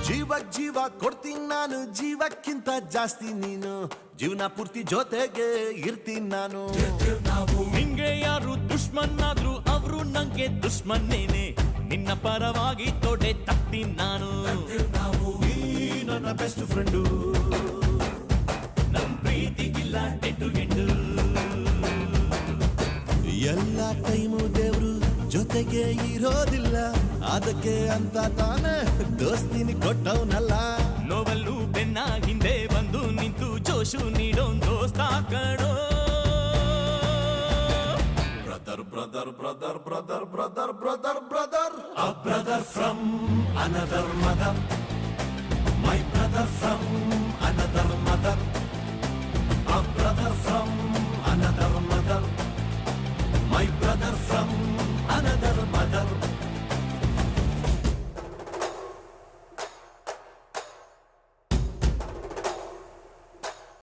ಜೀವ ಕೊಡ್ತೀನಿ ನಾನು, ಜೀವಕ್ಕಿಂತ ಜಾಸ್ತಿ ನೀನು, ಜೀವನ ಪೂರ್ತಿ ಜೊತೆಗೆ ಇರ್ತೀನಿ ನಾನು. ನಿಂಗೆ ಯಾರು ದುಶ್ಮನ್ ಆದ್ರು ಅವರು ನಂಗೆ ದುಶ್ಮನ್ನೇನೆ, ನಿನ್ನ ಪರವಾಗಿ ತೊಡೆ ತಗ್ತೀನಿ ನಾನು. ನೀ ನನ್ನ ಬೆಸ್ಟ್ ಫ್ರೆಂಡು, ನಮ್ ಪ್ರೀತಿಗಿಲ್ಲ ಎಂಟು ಎಂಟು. ಎಲ್ಲ ಟೈಮು ದೇವ್ರು ಜೊತೆಗೆ ಇರೋದಿಲ್ಲ, ಅದಕ್ಕೆ ಅಂತ ತಾನೇ ದೋಸ್ತಿನಿ ಕೊಟ್ಟವನಲ್ಲ. ನೋವಲ್ಲೂ ಬೆನ್ನ ಹಿಂದೆ ಬಂದು ನಿಂತು ಜೋಶು ನೀಡೋನ್ ದೋಸ್ತ ಕಣೋ. Brother brother brother brother brother brother brother, a brother from another mother, my brother from another mother, a brother from another mother, my brother from another mother.